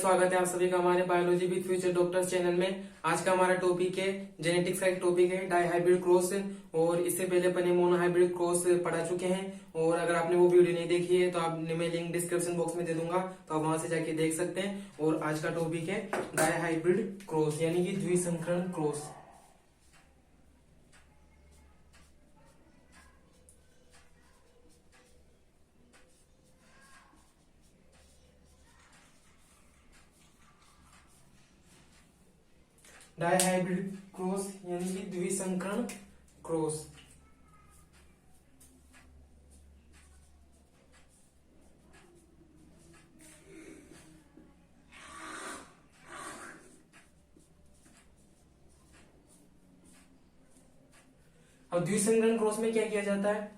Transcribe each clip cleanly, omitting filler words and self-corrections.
स्वागत है आप सभी का हमारे biology with future doctors channel में। आज का हमारा टॉपिक है जेनेटिक्स का एक टॉपिक है डाई हाइब्रिड क्रॉस। और इससे पहले अपने मोनो हाइब्रिड क्रॉस पढ़ा चुके हैं। और अगर आपने वो वीडियो नहीं देखी है तो आप मैं लिंक डिस्क्रिप्शन बॉक्स में दे दूंगा, तो आप वहां से जाके देख सकते हैं। और आज का टॉपिक है डाई हाइब्रिड क्रॉस यानी कि द्विसंकरण क्रॉस। डाई हाइब्रिड क्रॉस यानी कि द्विसंकरण क्रॉस। अब द्विसंकरण क्रॉस में क्या किया जाता है?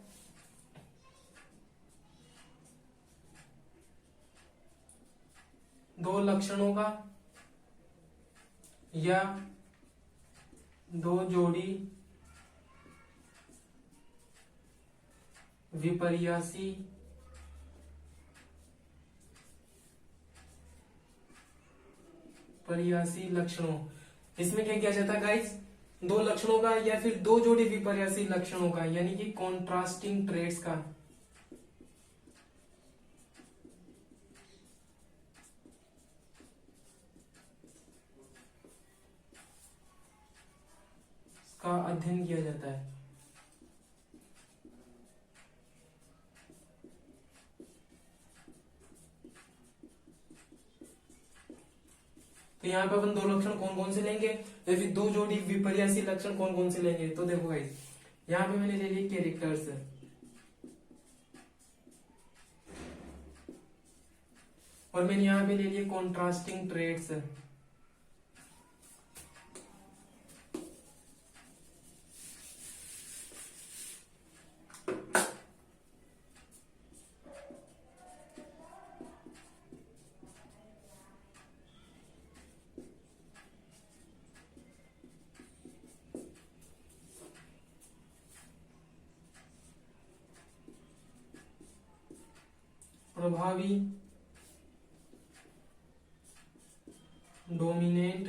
दो लक्षणों का या दो जोड़ी विपर्यासी लक्षणों, इसमें क्या किया जाता है गाइस? दो लक्षणों का या फिर दो जोड़ी विपर्यासी लक्षणों का यानी कि कॉन्ट्रास्टिंग ट्रेट्स का अध्ययन किया जाता है। तो यहाँ पे अपन दो लक्षण कौन कौन से लेंगे या फिर दो जोड़ी विपर्यासी लक्षण कौन कौन से लेंगे? तो देखो गाइस, यहाँ पे मैंने ले लिए कैरेक्टर्स और मैंने यहाँ पे ले लिए कॉन्ट्रास्टिंग ट्रेट्स। प्रभावी डोमिनेंट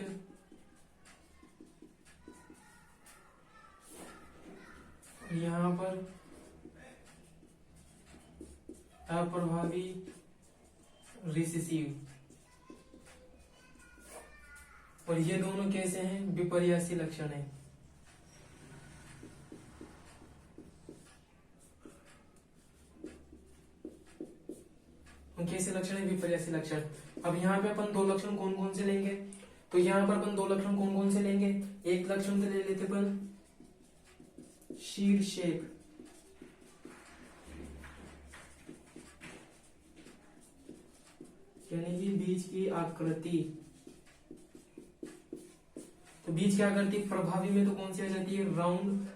यहां पर अप्रभावी रिसेसिव, और ये दोनों कैसे हैं? विपर्यासी लक्षण है। कैसे लक्षण है? विपर्यासी लक्षण। अब यहाँ पे अपन दो लक्षण कौन कौन से लेंगे? तो यहाँ पर अपन दो लक्षण कौन कौन से लेंगे? एक लक्षण तो ले लेते अपन शीड शेप, यानी कि बीज की आकृति। तो बीज की आकृति प्रभावी में तो कौन सी आ जाती है? राउंड,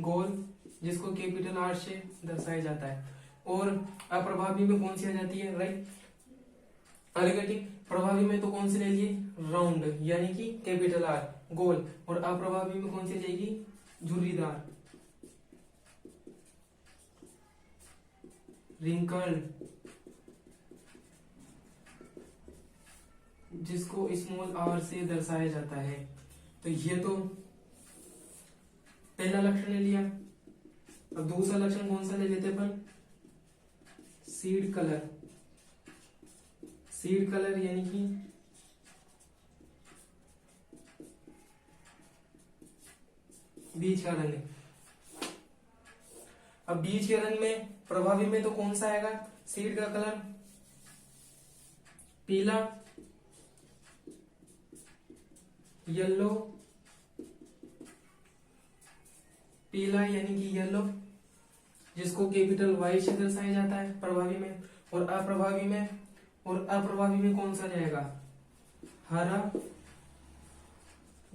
गोल, जिसको कैपिटल आर से दर्शाया जाता है। और अप्रभावी में कौन सी आ जाती है? राइट, अलिगेटिव। प्रभावी में तो कौन सी ले लिए? राउंड, यानी कि कैपिटल आर, गोल। और अप्रभावी में कौन सी जाएगी? झुर्रीदार, रिंकल्ड, जिसको स्मॉल आर से दर्शाया जाता है। तो ये तो पहला लक्षण ले लिया। अब दूसरा लक्षण कौन सा ले लेते अपन? Seed colour. सीड कलर यानी कि बीज का रंग। अब बीज के रंग में प्रभावी में तो कौन सा आएगा? सीड का कलर पीला, येलो, पीला यानी कि येलो, जिसको कैपिटल वाई से दर्शाया जाता है प्रभावी में। और अप्रभावी में कौन सा जाएगा? हरा,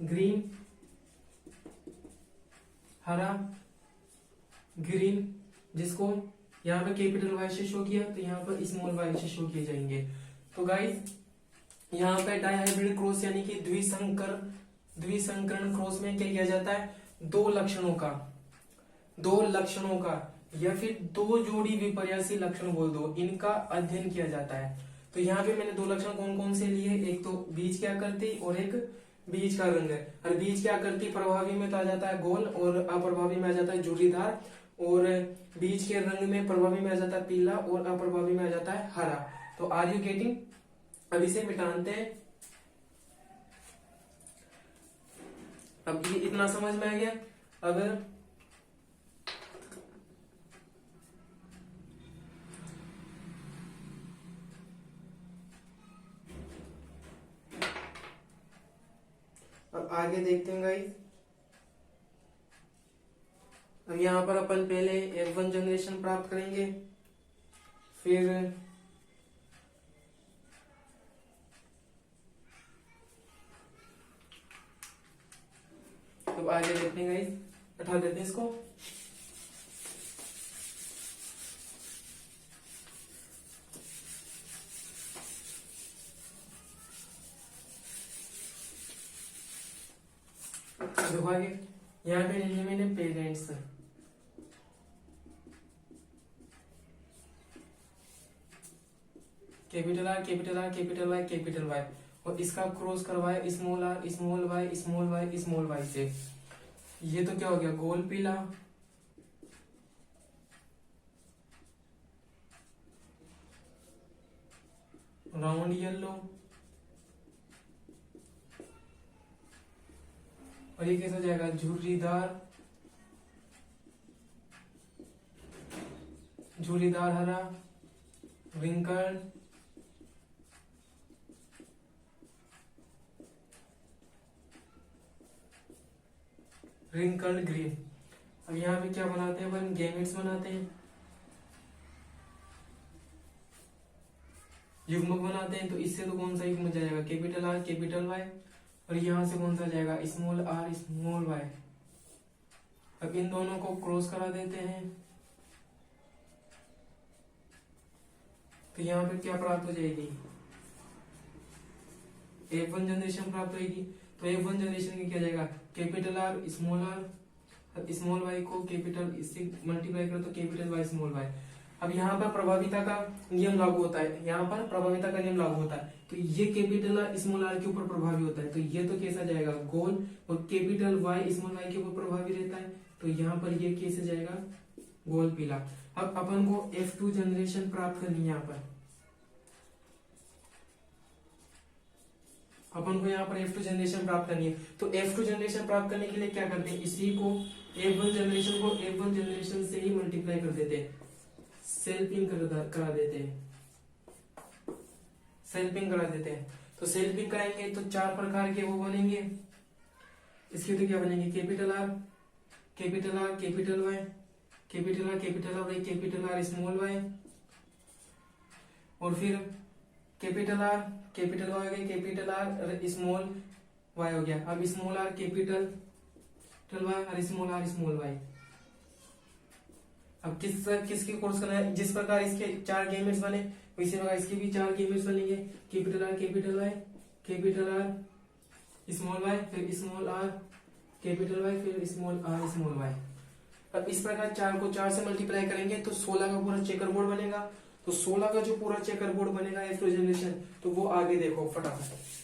ग्रीन, हरा, ग्रीन, जिसको यहाँ पे कैपिटल वाई से शो किया तो यहाँ पर स्मॉल वाई से शो किए जाएंगे। तो गाइस, यहाँ पे डाई हाइब्रिड क्रॉस यानी कि द्विसंकरण क्रॉस में क्या किया जाता है? दो लक्षणों का या फिर दो जोड़ी विपर्यासी लक्षण बोल दो, इनका अध्ययन किया जाता है। तो यहाँ पे मैंने दो लक्षण कौन कौन से लिए, एक तो बीज की आकृति और एक बीज का रंग है। और बीज की आकृति प्रभावी में तो आ जाता है गोल और अप्रभावी में आ जाता है झुर्रीदार, और बीज के रंग में प्रभावी में आ जाता है पीला और अप्रभावी में आ जाता है हरा। तो आर यू गेटिंग? अब इसे मिटाते हैं। अब ये इतना समझ में आ गया। अब आगे देखते हैं गाइस। अब यहाँ पर अपन पहले F1 जनरेशन प्राप्त करेंगे, फिर अब आगे देखते हैं गाइस। हटा देते हैं इसको। देखो आगे यहाँ पे लिए मैंने parents, capital R capital R capital Y capital Y, और इसका क्रॉस करवाए small R small Y small Y small Y से। ये तो क्या हो गया, गोल पीला, राउंड येलो, और ये कैसा हो जाएगा, झुर्रीदार, झुर्रीदार हरा, रिंकल, रिंकल्ड ग्रीन। अब यहाँ पे क्या बनाते हैं अपन, गैमेट्स बनाते हैं, युग्मक बनाते हैं। तो इससे तो कौन सा युग्मक जाएगा, कैपिटल आर कैपिटल वाई, और यहाँ से कौन सा जाएगा, स्मॉल आर स्मॉल वाई। अब इन दोनों को क्रॉस करा देते हैं, तो यहाँ पे क्या प्राप्त हो जाएगी, F1 जनरेशन प्राप्त होगी। तो F1 जनरेशन में क्या जाएगा, कैपिटल आर स्मॉल वाई को कैपिटल इससे मल्टीप्लाई करो तो कैपिटल वाई स्मॉल वाई। अब यहाँ पर प्रभाविता का नियम लागू होता है, यहाँ पर प्रभाविता का नियम लागू होता है। तो ये कैपिटल आर स्मॉल आर के ऊपर प्रभावी होता है, तो ये तो कैसा जाएगा, गोल, और कैपिटल वाई स्मॉल वाई के ऊपर प्रभावी रहता है, तो यहाँ पर ये कैसे जाएगा, गोल पीला। अब अपन को F2 जनरेशन प्राप्त करनी है। यहाँ पर अपन को यहाँ पर F2 जनरेशन प्राप्त करनी है। तो F2 जनरेशन प्राप्त करने के लिए क्या करते हैं, इसी को F1 जनरेशन को F1 जनरेशन से ही मल्टीप्लाई कर देते हैं, सेल्फिंग करा देते हैं, सेल्फिंग करा देते हैं। तो सेल्फिंग कराएंगे तो चार प्रकार के वो बनेंगे। इसके तो क्या बनेंगे, capital R capital R capital Y capital R capital R capital R small Y, और फिर कैपिटल आर कैपिटल वाई हो गया, कैपिटल आर स्मॉल वाई हो गया। अब स्मॉल आर कैपिटल वाई और स्मॉल वाई। अब किसके कोर्स करना है, जिस प्रकार इसके चार गैमेट्स बने इसी प्रकार इसके भी चार गैमेट्स बनेंगे, capital R capital Y capital R small Y, फिर स्मॉल आर कैपिटल वाई, फिर स्मॉल आर स्मॉल वाई। अब इस प्रकार चार को चार से मल्टीप्लाई करेंगे तो 16 का पूरा चेकर बोर्ड बनेगा। तो 16 का जो पूरा चेकर बोर्ड बनेगा F2 जनरेशन, तो वो आगे देखो फटाफट।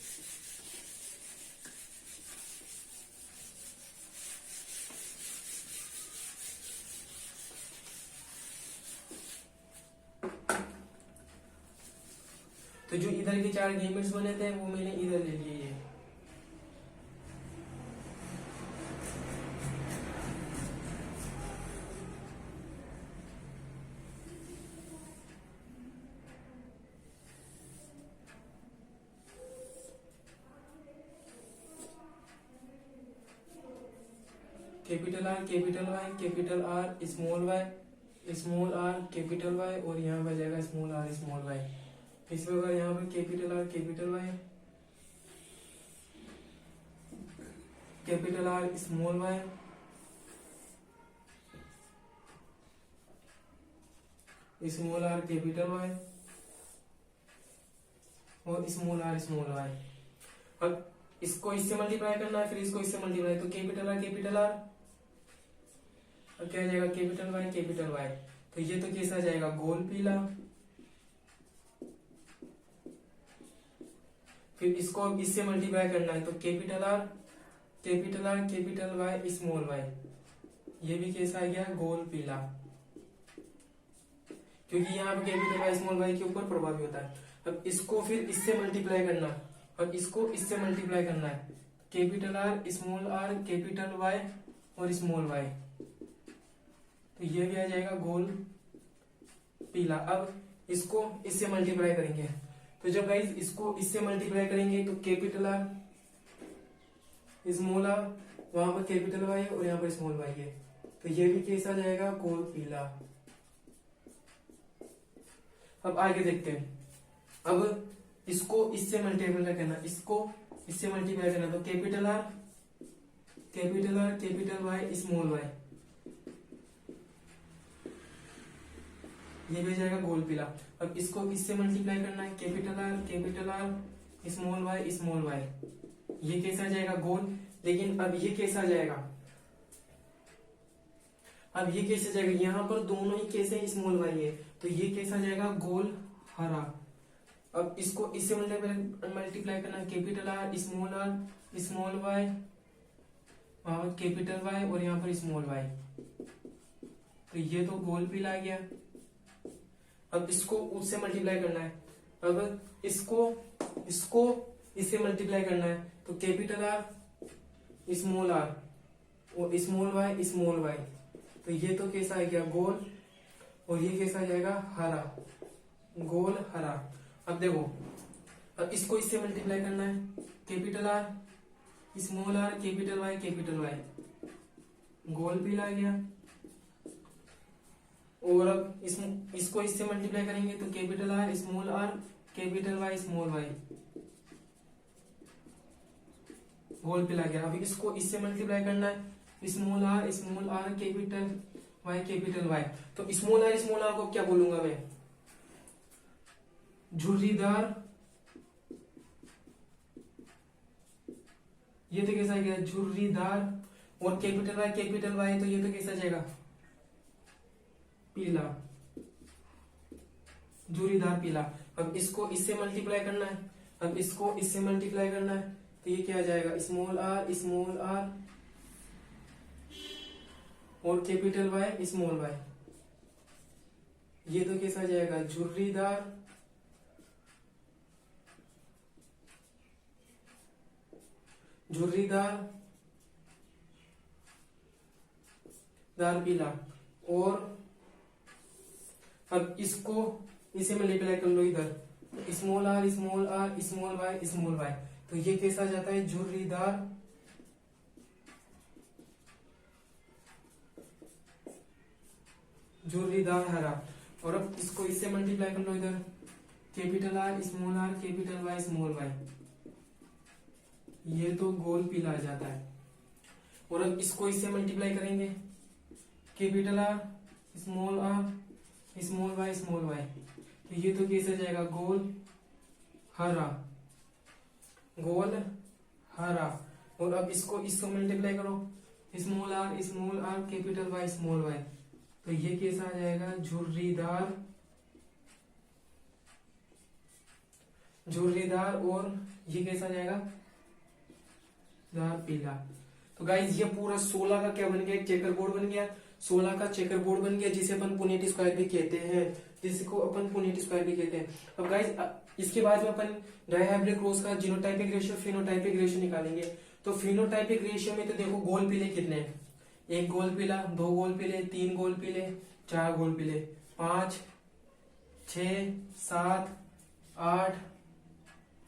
तो जो इधर के चार गैमेट्स बने थे वो मैंने इधर ले लिए। Capital R capital Y capital R small R capital Y, और यहाँ पे जाएगा स्मॉल आर स्मॉल वाई। इस प्रकार यहाँ पे capital R capital Y capital R small Y, small R capital Y, और स्मॉल आर स्मॉल वाई। अब इसको इससे मल्टीप्लाई करना है, फिर इसको इससे मल्टीप्लाई, तो कैपिटल आर और क्या आ जाएगा कैपिटल वाई कैपिटल वाई। तो ये तो कैसा जाएगा गोल पीला। फिर इसको अब इससे मल्टीप्लाई करना है तो capital R capital Y small Y, ये भी कैसा आ गया गोल पीला, क्योंकि यहाँ पे कैपिटल वाई स्मॉल वाई के ऊपर प्रभावी होता है। अब इसको फिर इससे मल्टीप्लाई करना है और इसको इससे मल्टीप्लाई करना है, कैपिटल आर कैपिटल वाई और स्मॉल वाई, तो ये भी आ जाएगा गोल पीला। अब इसको इससे मल्टीप्लाई करेंगे, तो जब गाइस इसको इससे मल्टीप्लाई करेंगे तो कैपिटल आर स्मॉल आर, वहां पर कैपिटल वाई और यहाँ पर स्मॉल वाई है, तो ये भी कैसा जाएगा गोल पीला। अब आगे देखते हैं। अब इसको इससे मल्टीप्लाई करना, इसको इससे मल्टीप्लाई करना, तो capital R capital Y small Y, ये भी जाएगा गोल पीला। अब इसको इससे मल्टीप्लाई करना है, कैपिटल आर स्मॉल वाई, ये कैसा जाएगा गोल। लेकिन अब ये कैसा जाएगा, अब ये कैसे जाएगा, यहां पर दोनों ही कैसे स्मॉल वाई है, तो ये कैसा जाएगा गोल हरा। अब इसको इससे मल्टीप्लाई करना, capital R small Y capital Y और यहाँ पर स्मॉल वाई, तो ये तो गोल पीला आ गया। अब इसको उससे मल्टीप्लाई करना है, अब इसको इससे मल्टीप्लाई करना है, तो कैपिटल आर और स्मॉल वाई, तो ये तो कैसा आ गया गोल, और ये कैसा आ जाएगा हरा, गोल हरा। अब देखो, अब इसको इससे मल्टीप्लाई करना है, कैपिटल आर कैपिटल वाई, गोल पीला आ गया। और अब इसको इससे मल्टीप्लाई करेंगे तो कैपिटल आर कैपिटल वाई, गोल पीला गया। अभी इसको इससे मल्टीप्लाई करना है, स्मॉल आर कैपिटल वाई, तो स्मॉल आर को क्या बोलूंगा मैं, झुर्रीदार, ये तो कैसा गया झुर्रीदार, और कैपिटल वाई, तो ये तो कैसा जाएगा पीला, झुर्रीदार पीला। अब इसको इससे मल्टीप्लाई करना है, अब इसको इससे मल्टीप्लाई करना है, तो ये क्या आ जाएगा स्मॉल आर और कैपिटल वाई स्मॉल वाई, ये तो कैसा जाएगा झुर्रीदार, दार पीला। और अब इसको इसे मल्टीप्लाई कर लो इधर, स्मॉल आर स्मॉल वाई, तो ये कैसा जाता है झुर्रीदार हरा। और अब इसको इससे मल्टीप्लाई कर लो इधर, capital R capital Y small Y, ये तो गोल पीला आ जाता है। और अब इसको इससे मल्टीप्लाई करेंगे, कैपिटल आर स्मॉल वाई, तो ये तो कैसे जाएगा गोल हरा। और अब इसको मल्टीप्लाई करो, small R capital Y small Y, तो ये कैसा आ जाएगा झुर्रीदार, और ये कैसा जाएगा दार पीला। तो गाइज ये पूरा 16 का क्या बन गया, एक चेकर बोर्ड बन गया, 16 का चेकर बोर्ड बन गया, जिसे अपन पुनेट स्क्वायर भी कहते हैं, अब गाइज इसके बाद में अपन डायहाइब्रिड क्रॉस का जीनोटाइपिक रेशियो फिनोटाइपिक रेशियो निकालेंगे। तो फिनोटाइपिक रेशियो में तो देखो गोल पीले कितने हैं, 1 गोल पीला, 2 गोल पीले, 3 गोल पीले, 4 गोल पीले, 5 6 7 8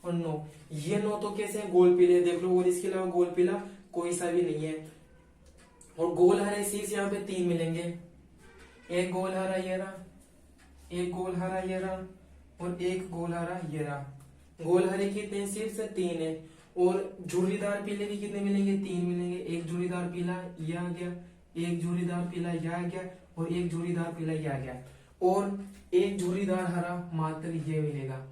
और 9, ये 9 तो कैसे है गोल पीले देख लो, और इसके अलावा गोल पीला कोई सा भी नहीं है। और गोल हरे शीर्ष यहाँ पे 3 मिलेंगे, एक गोल हरा ये रहा, एक गोल हरा ये रहा, और एक गोल हरा ये रहा। गोल हरे कितने शीर्ष 3 है, और झुर्रीदार पीले भी कितने मिलेंगे, 3 मिलेंगे, एक झुर्रीदार पीला ये आ गया, एक झुर्रीदार पीला ये आ गया, और एक झुर्रीदार पीला ये आ गया, और एक झुर्रीदार हरा मात्र ये मिलेगा।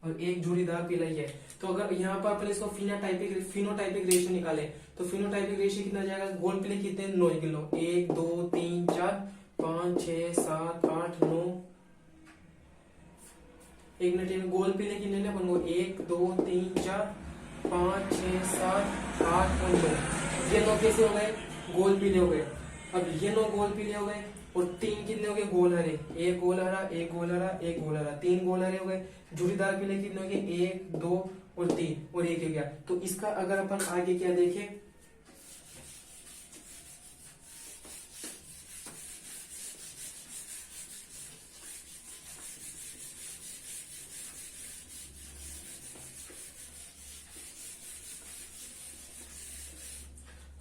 और एक झुर्रीदार पीला ही है। तो अगर यहाँ पर अपन इसको फिनोटाइपिक रेशियो निकाले तो फिनोटाइपिक रेशियो कितना जाएगा, गोल पीले कितने 9 किलो, 1 2 3 4 5 6 7 8 9, एक मिनट में गोल पीले कितने ने अपन को 1 2 3 4 5 6 7 8 और 9, ये 9 कैसे हो गए, गोल पीले हो गए। अब ये 9 गोल पीले हो गए और 3 कितने हो गए गोल हरे, एक गोल हरा एक गोल हरा एक गोल हरा, 3 गोल हरे हो गए। झुर्रीदार पीले कितने हो गए 1 2 और 3 और 1 हो गया। तो इसका अगर अपन आगे क्या देखें,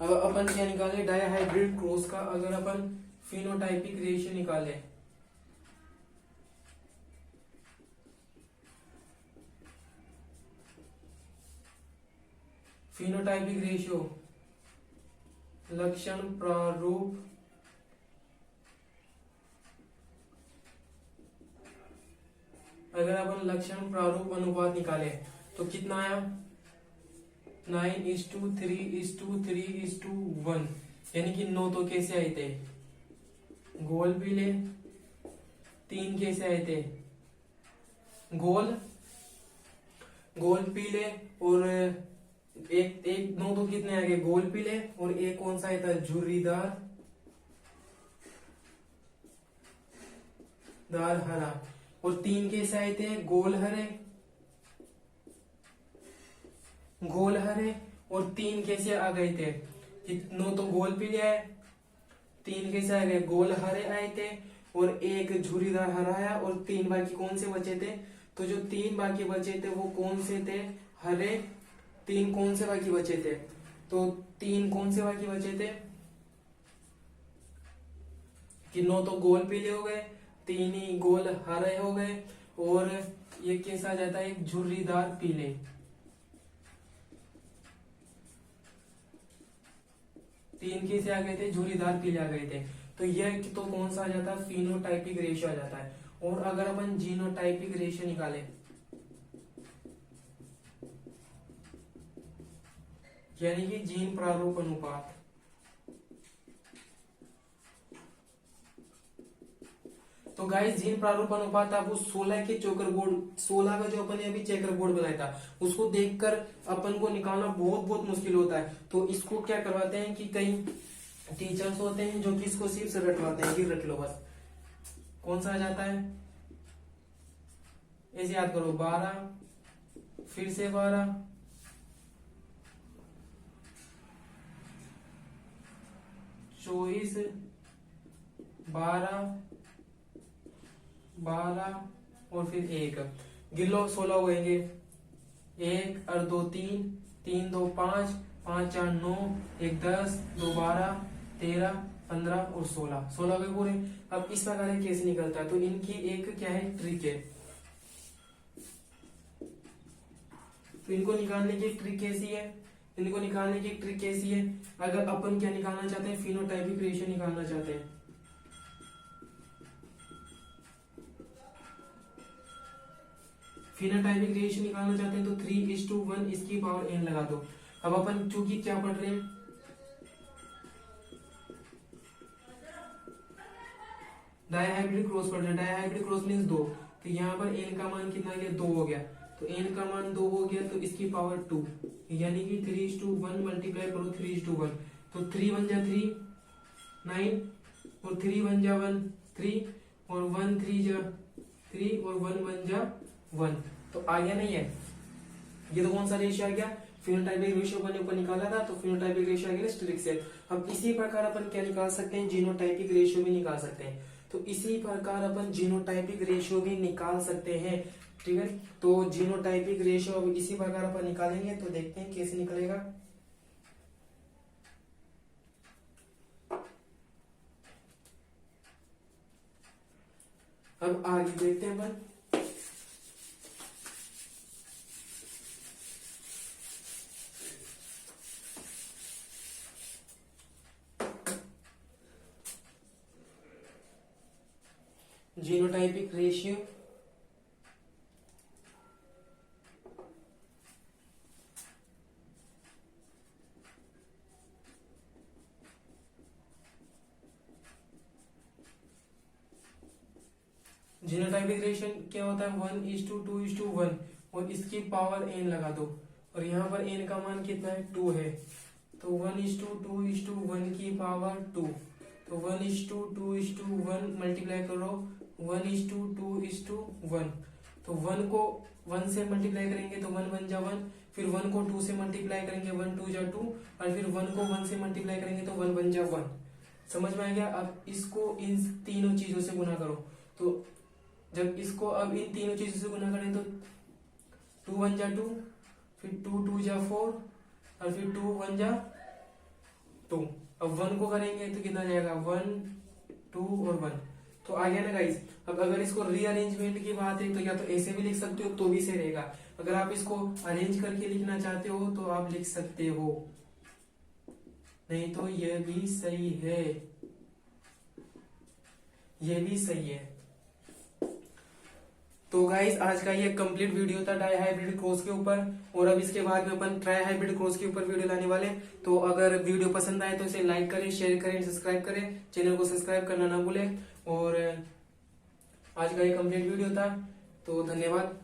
अब अपन क्या निकाले, डायहाइब्रिड क्रॉस का अगर अपन फिनोटाइपिक रेशियो निकाले, फिनोटाइपिक रेशियो लक्षण प्रारूप अगर अपन लक्षण प्रारूप अनुपात निकाले तो कितना आया 9:3:3:1, यानी कि 9 तो कैसे आए थे गोल पीले, 3 कैसे आए थे गोल पीले और एक 9 तो कितने आ गए गोल पीले और एक कौन सा आया था झुर्रीदार हरा, और 3 कैसे आए थे गोल हरे और 3 कैसे आ गए थे, 9 तो गोल पीले आए, 3 कैसे आ गए गोल हरे आए थे और एक झुर्रीदार हरा आया और 3 बाकी कौन से बचे थे, तो जो 3 बाकी बचे थे वो कौन से थे हरे, 3 कौन से बाकी बचे थे, तो 3 कौन से बाकी बचे थे कि 9 तो गोल पीले हो गए, 3 ही गोल हरे हो गए और ये कैसा आ जाता है एक झुर्रीदार पीले। तीन कैसे आ गए थे झुर्रीदार पीले आ गए थे। तो यह तो कौन सा आ जाता है फिनोटाइपिक रेशियो आ जाता है। और अगर अपन जीनोटाइपिक रेशियो निकाले यानी कि जीन प्रारूप अनुपात, तो गाइस जीन प्रारूप अनुपात आपको 16 के चौकर बोर्ड 16 का जो अपन ने अभी चेकर बोर्ड बनाया था उसको देखकर अपन को निकालना बहुत बहुत मुश्किल होता है। तो इसको क्या करवाते हैं कि कई टीचर्स होते हैं जो कि इसको सिर्फ से रटवाते हैं कि रट लो बस, कौन सा आ जाता है ऐसे याद करो 12 फिर से 12 24 12 12 और फिर 1 गिलो 16 होंगे 1 और 2 3 3 2 5 5 4 9 1 10 2 12 13 15 और 16 के पूरे। अब इस प्रकार कैसे निकलता है, तो इनकी एक क्या है ट्रिक है। तो इनको निकालने की ट्रिक कैसी है, इनको निकालने की ट्रिक कैसी है, अगर अपन क्या निकालना चाहते हैं फिनोटाइपिक रेशियो निकालना चाहते हैं फिनोटाइपिक रेशियो निकालना चाहते हैं तो 3:1 इसकी पावर n लगा दो। अब अपन चूंकि क्या पढ़ रहे हैं डायहाइब्रिड क्रॉस पढ़ रहे हैं, डायहाइब्रिड क्रॉस मींस 2, तो यहाँ पर n का मान कितना गया 2 हो गया, तो n का मान 2 हो गया तो इसकी पावर 2 यानी कि 3:1 मल्टीप्लाई करो 3:1 तो 3 1 जा 3 9 और 3 1 जा 1 3 और 1 3 जा 3 और 1 1 जा 1, तो आ गया नहीं है। ये तो कौन सा रेशियो आ गया फिनोटाइपिक रेशियो अपन ने ऊपर निकाला था, तो फिनोटाइपिक रेशियो आ गया स्टेरिक से। अब इसी प्रकार अपन क्या निकाल सकते हैं जीनोटाइपिक रेशियो भी निकाल सकते हैं। तो इसी प्रकार अपन जीनोटाइपिक रेशियो भी निकाल सकते हैं, ठीक है। तो जीनोटाइपिक रेशियो अब इसी प्रकार अपन निकालेंगे, तो देखते हैं कैसे निकलेगा। अब आगे देखते हैं अपन जीनोटाइपिक रेशियो जीनोटाइपिक रिएक्शन क्या होता है 1:2:1 और इसकी पावर n लगा दो और यहाँ पर n का मान कितना है 2 है तो 1:2:1 की पावर 2 तो 1:2:1 मल्टीप्लाई करो 1:2:1 तो 1 को 1 से मल्टीप्लाई करेंगे तो 1 बन जा 1 फिर 1 को 2 से मल्टीप्लाई करेंगे 1 2 जा 2 और फिर 1 को 1 से मल्टीप्लाई करेंगे तो 1 बन जा 1। समझ में आ गया। अब इसको इन तीनों चीजों से गुना करो तो जब इसको अब इन तीनों चीजों से गुना करें तो 2 1 जा 2 फिर 2 2 जा 4 और फिर 2 1 जा 2। अब 1 को करेंगे तो कितना जाएगा 1 2 और 1 तो आ गया ना गाइस। अब अगर इसको रीअरेंजमेंट की बात है तो या तो ऐसे भी लिख सकते हो तो भी सही रहेगा। अगर आप इसको अरेंज करके लिखना चाहते हो तो आप लिख सकते हो, नहीं तो ये भी सही है, ये भी सही है। तो गाइस आज का ये कंप्लीट वीडियो था डाई हाइब्रिड क्रॉस के ऊपर और अब इसके बाद में अपन ट्राई हाइब्रिड क्रॉस के ऊपर वीडियो लाने वाले। तो अगर वीडियो पसंद आए तो इसे लाइक करें, शेयर करें, सब्सक्राइब करें, चैनल को सब्सक्राइब करना ना भूलें। और आज का ये कंप्लीट वीडियो था तो धन्यवाद।